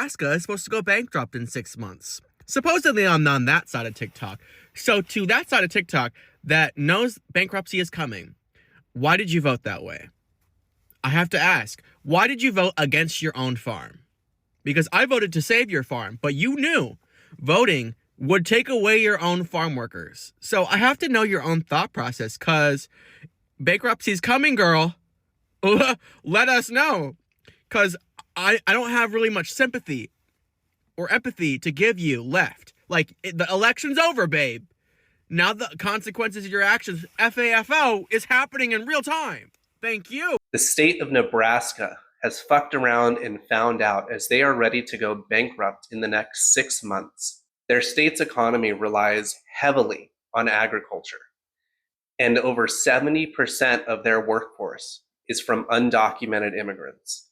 Nebraska is supposed to go bankrupt in 6 months. Supposedly I'm on that side of TikTok. So to that side of TikTok that knows bankruptcy is coming, why did you vote that way? I have to ask, why did you vote against your own farm? Because I voted to save your farm, but you knew voting would take away your own farm workers. So I have to know your own thought process, because bankruptcy's coming, girl. Let us know. Because I don't have really much sympathy or empathy to give you left. Like, the election's over, babe. Now the consequences of your actions, FAFO, is happening in real time. Thank you. The state of Nebraska has fucked around and found out, as they are ready to go bankrupt in the next 6 months. Their state's economy relies heavily on agriculture, and over 70% of their workforce is from undocumented immigrants.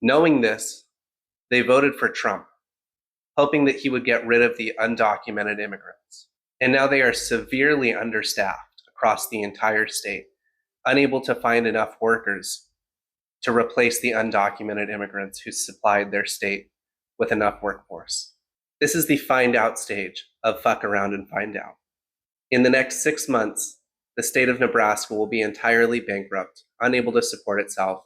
Knowing this, they voted for Trump, hoping that he would get rid of the undocumented immigrants. And now they are severely understaffed across the entire state, unable to find enough workers to replace the undocumented immigrants who supplied their state with enough workforce. This is the find out stage of fuck around and find out. In the next 6 months, the state of Nebraska will be entirely bankrupt, unable to support itself,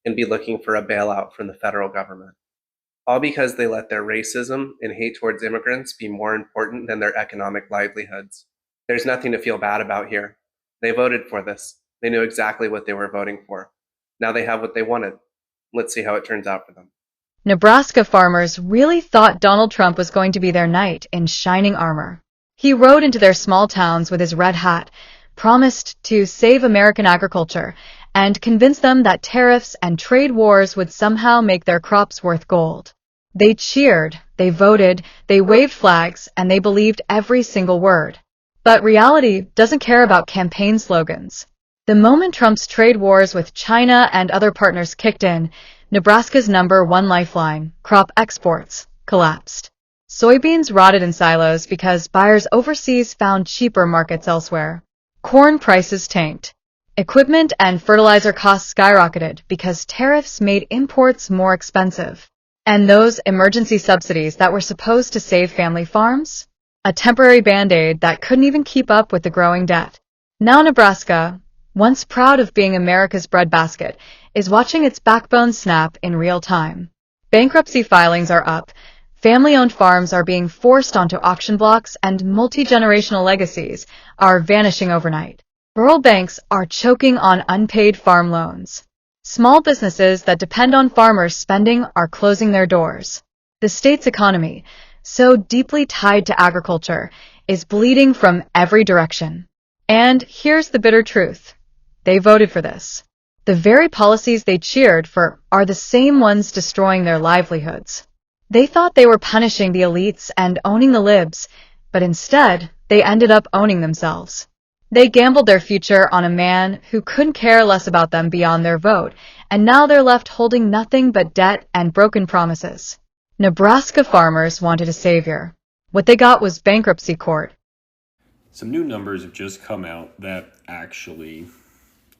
and be looking for a bailout from the federal government. All because they let their racism and hate towards immigrants be more important than their economic livelihoods. There's nothing to feel bad about here. They voted for this. They knew exactly what they were voting for. Now they have what they wanted. Let's see how it turns out for them. Nebraska farmers really thought Donald Trump was going to be their knight in shining armor. He rode into their small towns with his red hat, promised to save American agriculture, and convince them that tariffs and trade wars would somehow make their crops worth gold. They cheered, they voted, they waved flags, and they believed every single word. But reality doesn't care about campaign slogans. The moment Trump's trade wars with China and other partners kicked in, Nebraska's #1 lifeline, crop exports, collapsed. Soybeans rotted in silos because buyers overseas found cheaper markets elsewhere. Corn prices tanked. Equipment and fertilizer costs skyrocketed because tariffs made imports more expensive. And those emergency subsidies that were supposed to save family farms? A temporary band-aid that couldn't even keep up with the growing debt. Now Nebraska, once proud of being America's breadbasket, is watching its backbone snap in real time. Bankruptcy filings are up, family-owned farms are being forced onto auction blocks, and multi-generational legacies are vanishing overnight. Rural banks are choking on unpaid farm loans. Small businesses that depend on farmers' spending are closing their doors. The state's economy, so deeply tied to agriculture, is bleeding from every direction. And here's the bitter truth. They voted for this. The very policies they cheered for are the same ones destroying their livelihoods. They thought they were punishing the elites and owning the libs, but instead, they ended up owning themselves. They gambled their future on a man who couldn't care less about them beyond their vote, and now they're left holding nothing but debt and broken promises. Nebraska farmers wanted a savior. What they got was bankruptcy court. Some new numbers have just come out that actually,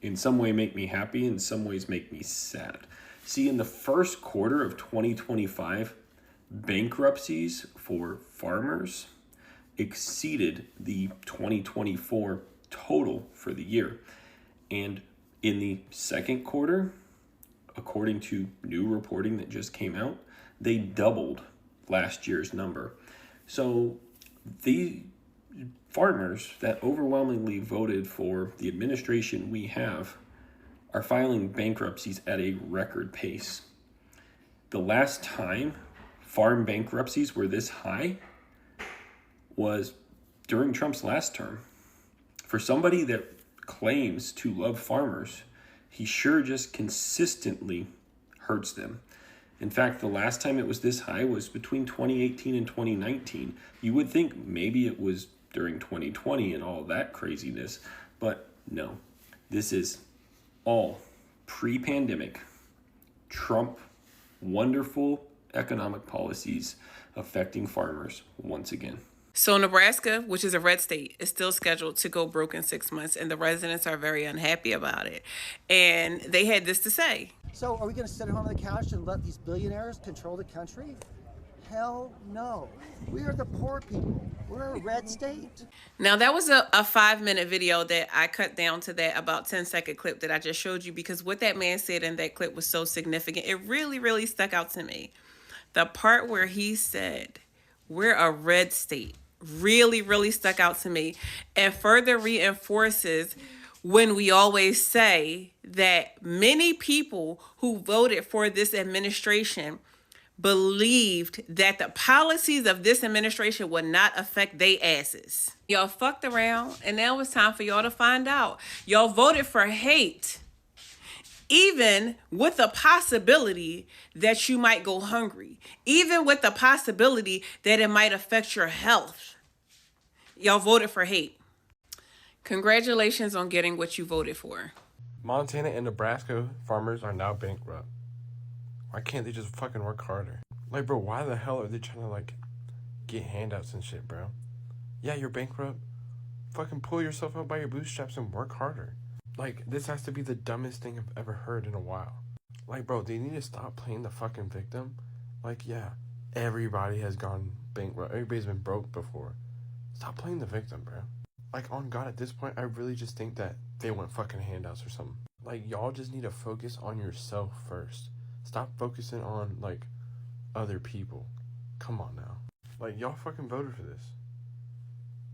in some way, make me happy, in some ways make me sad. See, in the first quarter of 2025, bankruptcies for farmers exceeded the 2024 total for the year. And in the second quarter, according to new reporting that just came out, they doubled last year's number. So the farmers that overwhelmingly voted for the administration we have are filing bankruptcies at a record pace. The last time farm bankruptcies were this high was during Trump's last term. For somebody that claims to love farmers, he sure just consistently hurts them. In fact, the last time it was this high was between 2018 and 2019. You would think maybe it was during 2020 and all that craziness, but no. This is all pre-pandemic Trump wonderful economic policies affecting farmers once again. So Nebraska, which is a red state, is still scheduled to go broke in 6 months, and the residents are very unhappy about it. And they had this to say. So are we going to sit at home on the couch and let these billionaires control the country? Hell no. We are the poor people. We're a red state. Now, that was a 5-minute video that I cut down to that about 10-second clip that I just showed you, because what that man said in that clip was so significant. It really, really stuck out to me. The part where he said, we're a red state, really, really stuck out to me, and further reinforces when we always say that many people who voted for this administration believed that the policies of this administration would not affect they asses. Y'all fucked around, and now it's time for y'all to find out. Y'all voted for hate, even with the possibility that you might go hungry, even with the possibility that it might affect your health. Y'all voted for hate. Congratulations on getting what you voted for. Montana and Nebraska farmers are now bankrupt. Why can't they just fucking work harder? Like, bro, why the hell are they trying to, like, get handouts and shit, bro? Yeah, you're bankrupt. Fucking pull yourself up by your bootstraps and work harder. Like, this has to be the dumbest thing I've ever heard in a while. Like, bro, they need to stop playing the fucking victim. Like, yeah, everybody has gone bankrupt. Everybody's been broke before. Stop playing the victim, bro. Like, on God, at this point, I really just think that they want fucking handouts or something. Like, y'all just need to focus on yourself first. Stop focusing on, like, other people. Come on now. Like, y'all fucking voted for this.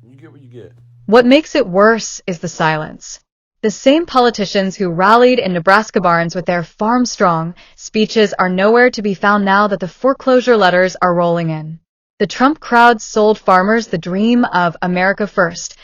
You get what you get. What makes it worse is the silence. The same politicians who rallied in Nebraska barns with their farm strong speeches are nowhere to be found now that the foreclosure letters are rolling in. The Trump crowd sold farmers the dream of America first,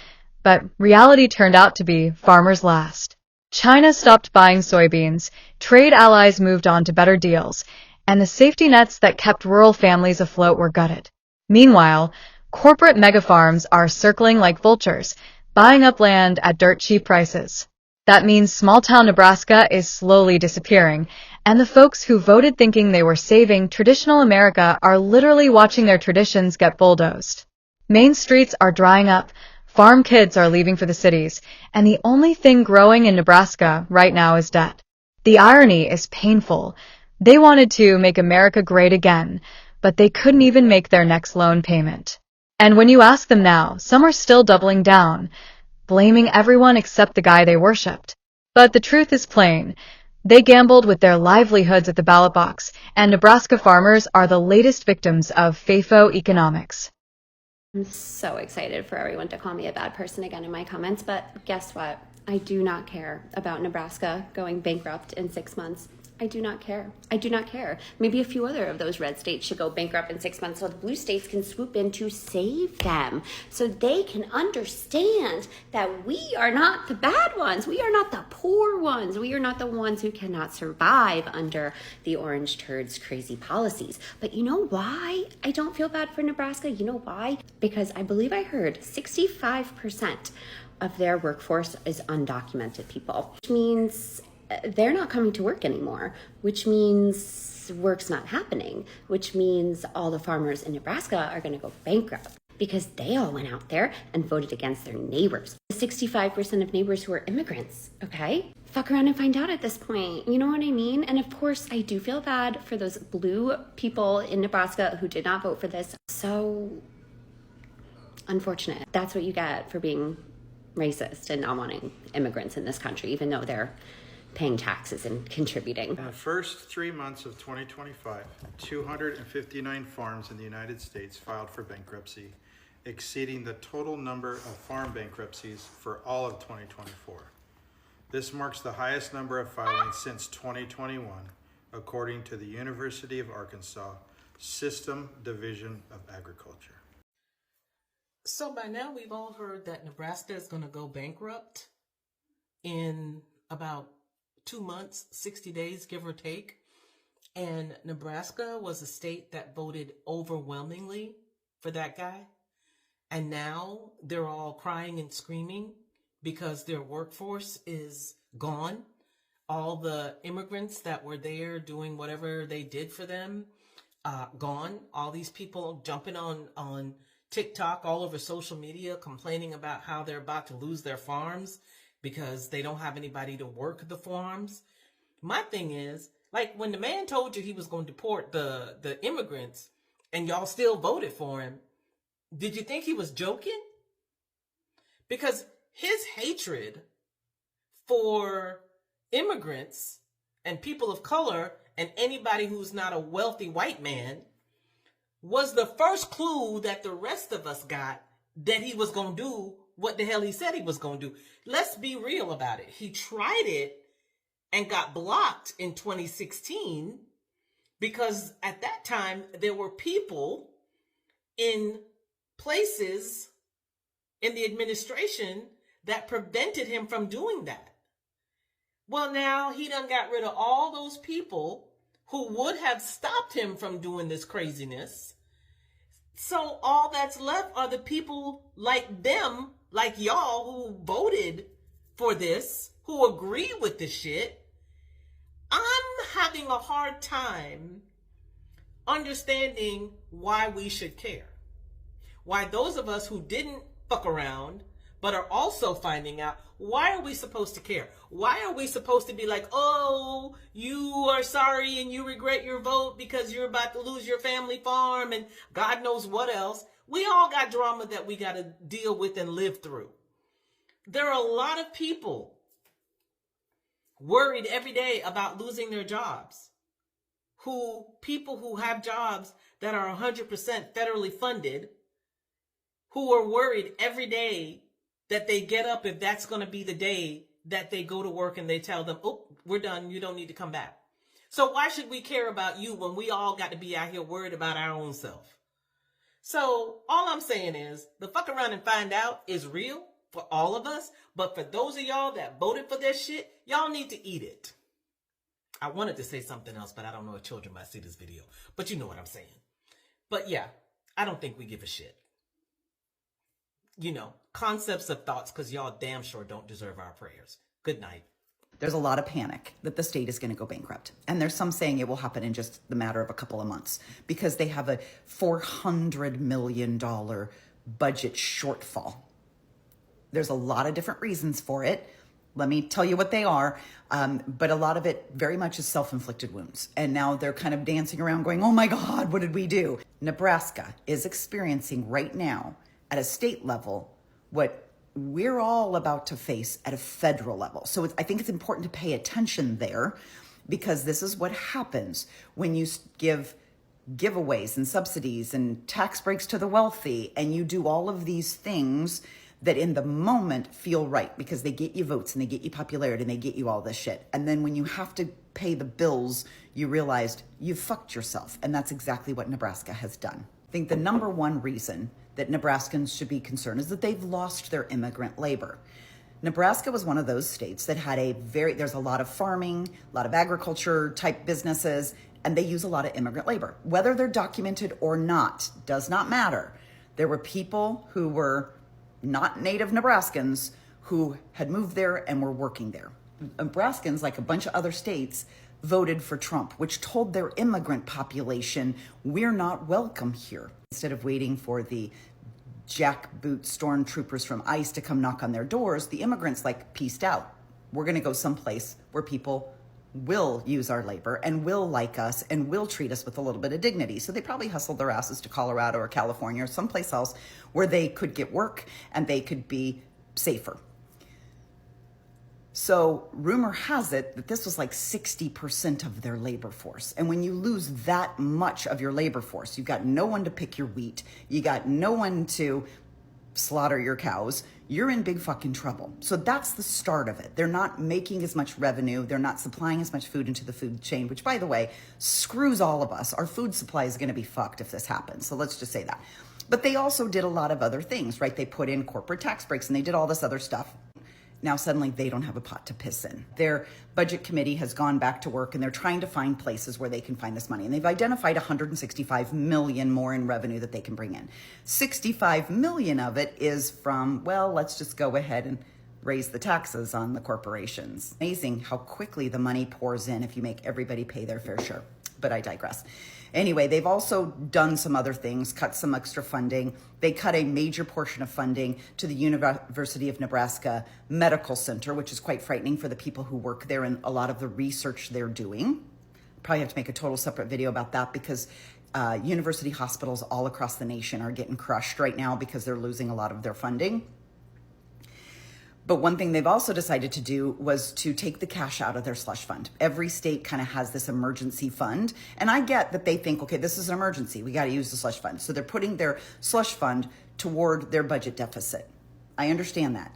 but reality turned out to be farmers last. China stopped buying soybeans, trade allies moved on to better deals, and the safety nets that kept rural families afloat were gutted. Meanwhile, corporate megafarms are circling like vultures, buying up land at dirt cheap prices. That means small-town Nebraska is slowly disappearing, and the folks who voted thinking they were saving traditional America are literally watching their traditions get bulldozed. Main streets are drying up, farm kids are leaving for the cities, and the only thing growing in Nebraska right now is debt. The irony is painful. They wanted to make America great again, but they couldn't even make their next loan payment. And when you ask them now, some are still doubling down, blaming everyone except the guy they worshipped. But the truth is plain. They gambled with their livelihoods at the ballot box, and Nebraska farmers are the latest victims of FAFO economics. I'm so excited for everyone to call me a bad person again in my comments, but guess what? I do not care about Nebraska going bankrupt in 6 months. I do not care. I do not care. Maybe a few other of those red states should go bankrupt in 6 months so the blue states can swoop in to save them, so they can understand that we are not the bad ones. We are not the poor ones. We are not the ones who cannot survive under the orange turds' crazy policies. But you know why I don't feel bad for Nebraska? You know why? Because I believe I heard 65% of their workforce is undocumented people, which means they're not coming to work anymore, which means work's not happening, which means all the farmers in Nebraska are going to go bankrupt because they all went out there and voted against their neighbors. 65% of neighbors who are immigrants, okay? Fuck around and find out at this point. You know what I mean? And of course, I do feel bad for those blue people in Nebraska who did not vote for this. So unfortunate. That's what you get for being racist and not wanting immigrants in this country, even though they're paying taxes and contributing. In the first 3 months of 2025, 259 farms in the United States filed for bankruptcy, exceeding the total number of farm bankruptcies for all of 2024. This marks the highest number of filings since 2021, according to the University of Arkansas System Division of Agriculture. So by now we've all heard that Nebraska is going to go bankrupt in about 2 months, 60 days, give or take. And Nebraska was a state that voted overwhelmingly for that guy. And now they're all crying and screaming because their workforce is gone. All the immigrants that were there doing whatever they did for them, gone. All these people jumping on TikTok, all over social media, complaining about how they're about to lose their farms because they don't have anybody to work the farms. My thing is, like, when the man told you he was going to deport the immigrants, and y'all still voted for him, did you think he was joking? Because his hatred for immigrants and people of color and anybody who's not a wealthy white man was the first clue that the rest of us got that he was going to do what the hell he said he was going to do. Let's be real about it. He tried it and got blocked in 2016 because at that time there were people in places in the administration that prevented him from doing that. Well, now he done got rid of all those people who would have stopped him from doing this craziness. So all that's left are the people like them, like y'all, who voted for this, who agree with the shit. I'm having a hard time understanding why we should care. Why those of us who didn't fuck around but are also finding out, why are we supposed to care? Why are we supposed to be like, oh, you are sorry and you regret your vote because you're about to lose your family farm and God knows what else? We all got drama that we got to deal with and live through. There are a lot of people worried every day about losing their jobs. People who have jobs that are 100% federally funded, who are worried every day that they get up if that's going to be the day that they go to work and they tell them, oh, we're done, you don't need to come back. So why should we care about you when we all got to be out here worried about our own self? So all I'm saying is the fuck around and find out is real for all of us. But for those of y'all that voted for this shit, y'all need to eat it. I wanted to say something else, but I don't know if children might see this video. But you know what I'm saying. But yeah, I don't think we give a shit. You know, concepts of thoughts, because y'all damn sure don't deserve our prayers. Good night. There's a lot of panic that the state is going to go bankrupt. And there's some saying it will happen in just the matter of a couple of months because they have a $400 million budget shortfall. There's a lot of different reasons for it. Let me tell you what they are. But a lot of it very much is self-inflicted wounds. And now they're kind of dancing around going, oh my God, what did we do? Nebraska is experiencing right now at a state level what we're all about to face at a federal level. So I think it's important to pay attention there because this is what happens when you give giveaways and subsidies and tax breaks to the wealthy and you do all of these things that in the moment feel right because they get you votes and they get you popularity and they get you all this shit. And then when you have to pay the bills, you realized you fucked yourself. And that's exactly what Nebraska has done. I think the number one reason that Nebraskans should be concerned is that they've lost their immigrant labor. Nebraska was one of those states that had there's a lot of farming, a lot of agriculture type businesses, and they use a lot of immigrant labor. Whether they're documented or not does not matter. There were people who were not native Nebraskans who had moved there and were working there. Nebraskans, like a bunch of other states, voted for Trump, which told their immigrant population, we're not welcome here. Instead of waiting for the jackboot stormtroopers from ICE to come knock on their doors, the immigrants pieced out. We're going to go someplace where people will use our labor and will like us and will treat us with a little bit of dignity. So they probably hustled their asses to Colorado or California or someplace else where they could get work and they could be safer. So rumor has it that this was 60% of their labor force. And when you lose that much of your labor force, you've got no one to pick your wheat, you got no one to slaughter your cows, you're in big fucking trouble. So that's the start of it. They're not making as much revenue. They're not supplying as much food into the food chain, which, by the way, screws all of us. Our food supply is going to be fucked if this happens. So let's just say that. But they also did a lot of other things, right? They put in corporate tax breaks and they did all this other stuff. Now suddenly they don't have a pot to piss in. Their budget committee has gone back to work and they're trying to find places where they can find this money. And they've identified $165 million more in revenue that they can bring in. 65 million of it is from, well, let's just go ahead and raise the taxes on the corporations. Amazing how quickly the money pours in if you make everybody pay their fair share. But I digress. Anyway, they've also done some other things, cut some extra funding. They cut a major portion of funding to the University of Nebraska Medical Center, which is quite frightening for the people who work there and a lot of the research they're doing. Probably have to make a total separate video about that because University hospitals all across the nation are getting crushed right now because they're losing a lot of their funding. But one thing they've also decided to do was to take the cash out of their slush fund. Every state kind of has this emergency fund. And I get that they think, okay, this is an emergency. We got to use the slush fund. So they're putting their slush fund toward their budget deficit. I understand that.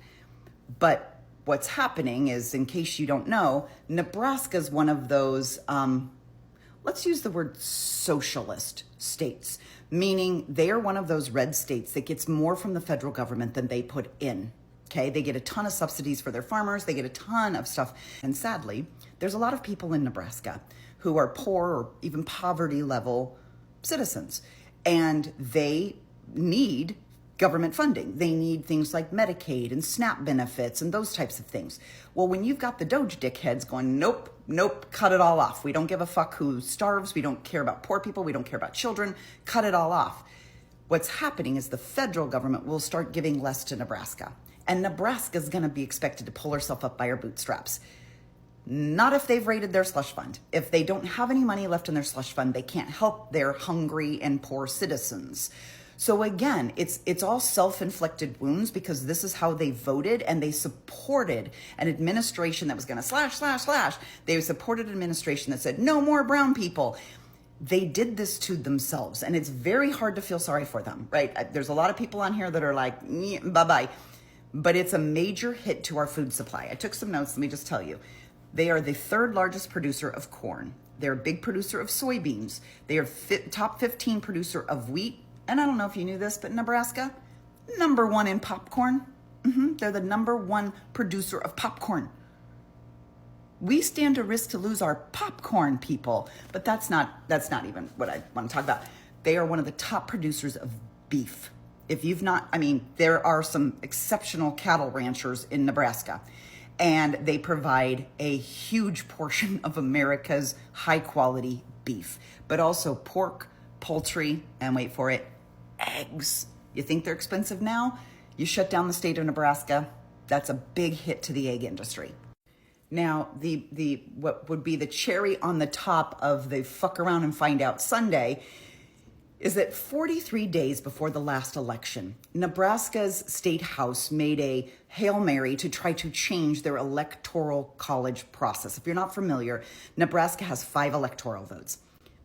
But what's happening is, in case you don't know, Nebraska is one of those, let's use the word socialist states, meaning they are one of those red states that gets more from the federal government than they put in. Okay, they get a ton of subsidies for their farmers. They get a ton of stuff. And sadly, there's a lot of people in Nebraska who are poor or even poverty level citizens. And they need government funding. They need things like Medicaid and SNAP benefits and those types of things. Well, when you've got the Doge dickheads going, nope, nope, cut it all off. We don't give a fuck who starves. We don't care about poor people. We don't care about children. Cut it all off. What's happening is the federal government will start giving less to Nebraska. And Nebraska is going to be expected to pull herself up by her bootstraps. Not if they've raided their slush fund. If they don't have any money left in their slush fund, they can't help their hungry and poor citizens. So again, it's all self-inflicted wounds because this is how they voted, and they supported an administration that was going to slash. They supported an administration that said, no more brown people. They did this to themselves, and it's very hard to feel sorry for them, right? There's a lot of people on here that are like, bye-bye. But it's a major hit to our food supply. I took some notes. Let me just tell you. They are the third largest producer of corn. They're a big producer of soybeans. They are top 15 producer of wheat. And I don't know if you knew this, but Nebraska, number one in popcorn. They're the number one producer of popcorn. We stand a risk to lose our popcorn, people. But that's not even what I want to talk about. They are one of the top producers of beef. If you've not, there are some exceptional cattle ranchers in Nebraska, and they provide a huge portion of America's high quality beef, but also pork, poultry, and wait for it, eggs. You think they're expensive now? You shut down the state of Nebraska, that's a big hit to the egg industry. Now, the what would be the cherry on the top of the fuck around and find out Sunday is that 43 days before the last election, Nebraska's state house made a Hail Mary to try to change their electoral college process. If you're not familiar, Nebraska has 5 electoral votes,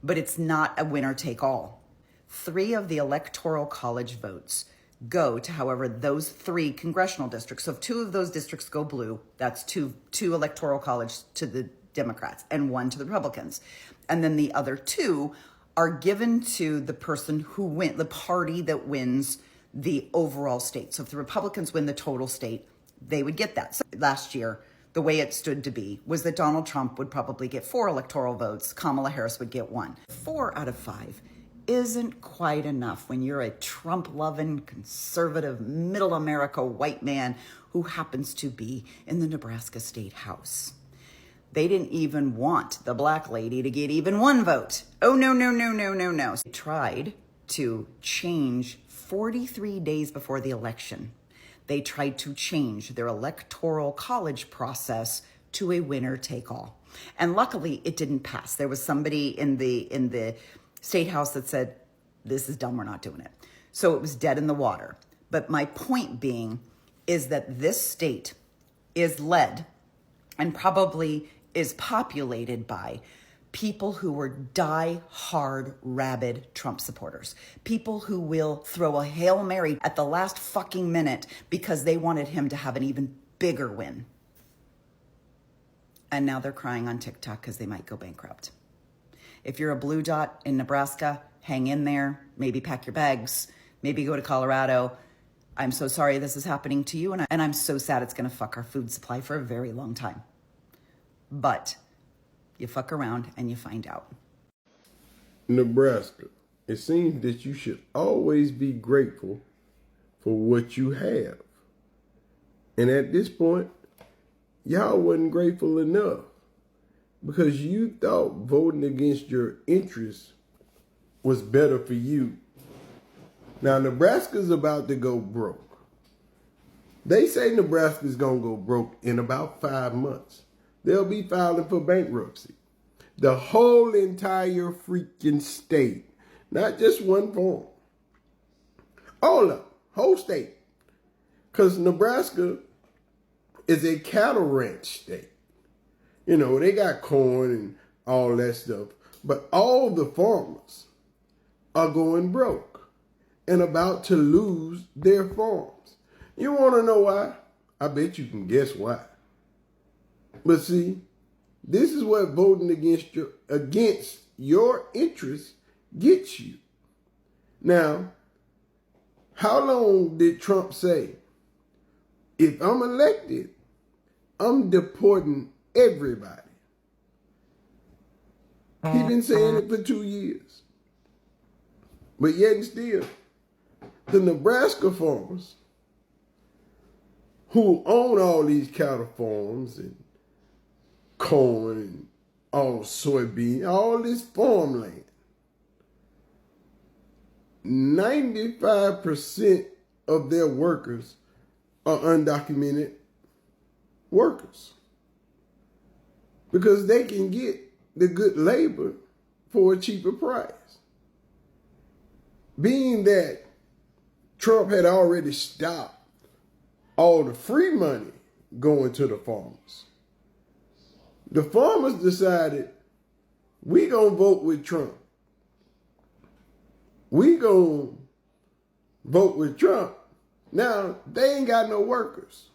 but it's not a winner take all. 3 of the electoral college votes go to, however, those 3 congressional districts. So if 2 of those districts go blue, that's two electoral college to the Democrats and 1 to the Republicans. And then the other 2 are given to the person who the party that wins the overall state. So if the Republicans win the total state, they would get that. So last year, the way it stood to be was that Donald Trump would probably get 4 electoral votes. Kamala Harris would get 1. 4 out of 5 isn't quite enough when you're a Trump-loving, conservative, middle America white man who happens to be in the Nebraska State House. They didn't even want the black lady to get even 1 vote. Oh, no. They tried to change 43 days before the election. They tried to change their electoral college process to a winner take all. And luckily, it didn't pass. There was somebody in the state house that said, this is dumb, we're not doing it. So it was dead in the water. But my point being is that this state is led and probably is populated by people who were die-hard, rabid Trump supporters. People who will throw a Hail Mary at the last fucking minute because they wanted him to have an even bigger win. And now they're crying on TikTok because they might go bankrupt. If you're a blue dot in Nebraska, hang in there, maybe pack your bags, maybe go to Colorado. I'm so sorry this is happening to you, and I'm so sad it's gonna fuck our food supply for a very long time. But you fuck around and you find out. Nebraska, it seems that you should always be grateful for what you have. And at this point, y'all wasn't grateful enough because you thought voting against your interests was better for you. Now, Nebraska's about to go broke. They say Nebraska's going to go broke in about 5 months. They'll be filing for bankruptcy. The whole entire freaking state Not just one farm. All of them, whole state. Because Nebraska is a cattle ranch state. You know, they got corn and all that stuff. But all the farmers are going broke and about to lose their farms. You want to know why? I bet you can guess why. But see, this is what voting against your interests gets you. Now, how long did Trump say, if I'm elected, I'm deporting everybody? He's been saying it for 2 years. But yet and still, the Nebraska farmers who own all these cattle farms and corn and all soybean, all this farmland, 95% of their workers are undocumented workers because they can get the good labor for a cheaper price. Being that Trump had already stopped all the free money going to the farmers, the farmers decided, we gonna vote with Trump. We gonna vote with Trump. Now, they ain't got no workers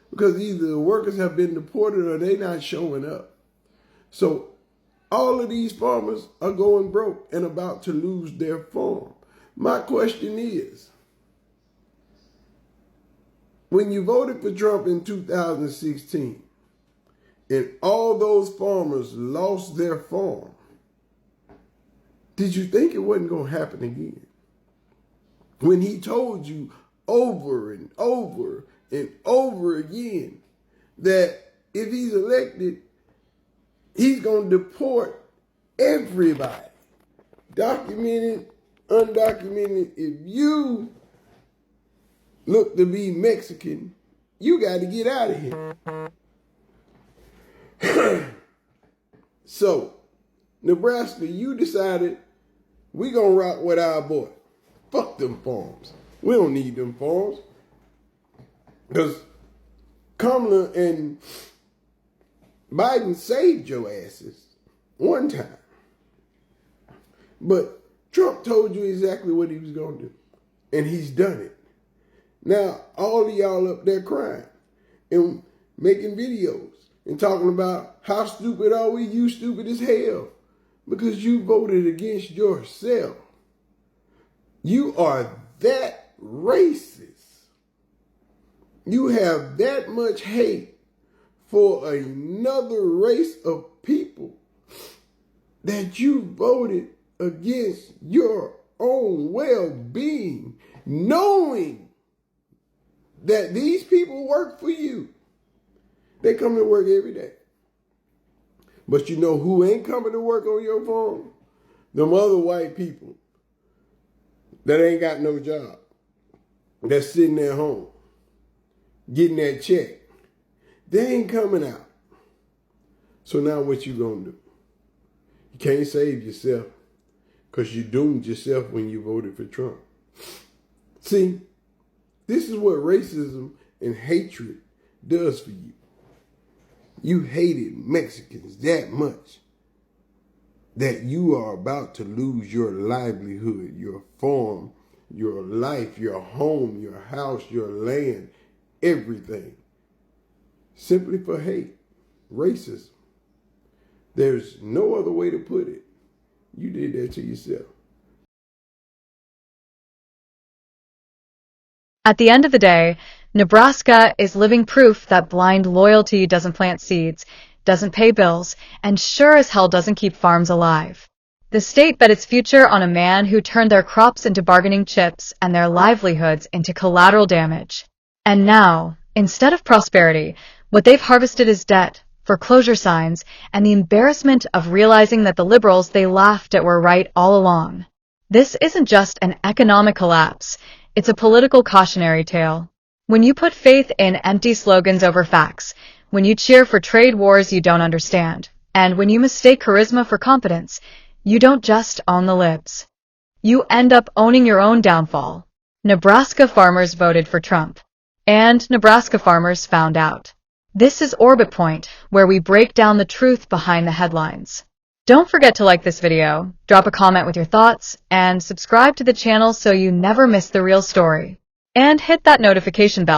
because either the workers have been deported or they not showing up. So all of these farmers are going broke and about to lose their farm. My question is, when you voted for Trump in 2016 and all those farmers lost their farm, did you think it wasn't going to happen again? When he told you over and over and over again that if he's elected, he's going to deport everybody, documented, undocumented. If you look to be Mexican, you got to get out of here. So, Nebraska, you decided we going to rock with our boy. Fuck them farms. We don't need them farms. Because Kamala and Biden saved your asses one time. But Trump told you exactly what he was going to do. And he's done it. Now, all of y'all up there crying and making videos and talking about how stupid are we? You stupid as hell. Because you voted against yourself. You are that racist. You have that much hate for another race of people that you voted against your own well-being, knowing that these people work for you. They come to work every day. But you know who ain't coming to work on your farm? Them other white people that ain't got no job, that's sitting at home, getting that check. They ain't coming out. So now what you gonna do? You can't save yourself because you doomed yourself when you voted for Trump. See, this is what racism and hatred does for you. You hated Mexicans that much that you are about to lose your livelihood, your farm, your life, your home, your house, your land, everything. Simply for hate, racism. There's no other way to put it. You did that to yourself. At the end of the day, Nebraska is living proof that blind loyalty doesn't plant seeds, doesn't pay bills, and sure as hell doesn't keep farms alive. The state bet its future on a man who turned their crops into bargaining chips and their livelihoods into collateral damage. And now, instead of prosperity, what they've harvested is debt, foreclosure signs, and the embarrassment of realizing that the liberals they laughed at were right all along. This isn't just an economic collapse. It's a political cautionary tale. When you put faith in empty slogans over facts, when you cheer for trade wars you don't understand, and when you mistake charisma for competence, you don't just own the libs. you end up owning your own downfall. Nebraska farmers voted for Trump, and Nebraska farmers found out. This is Orbit Point, where we break down the truth behind the headlines. Don't forget to like this video, drop a comment with your thoughts, and subscribe to the channel so you never miss the real story. And hit that notification bell.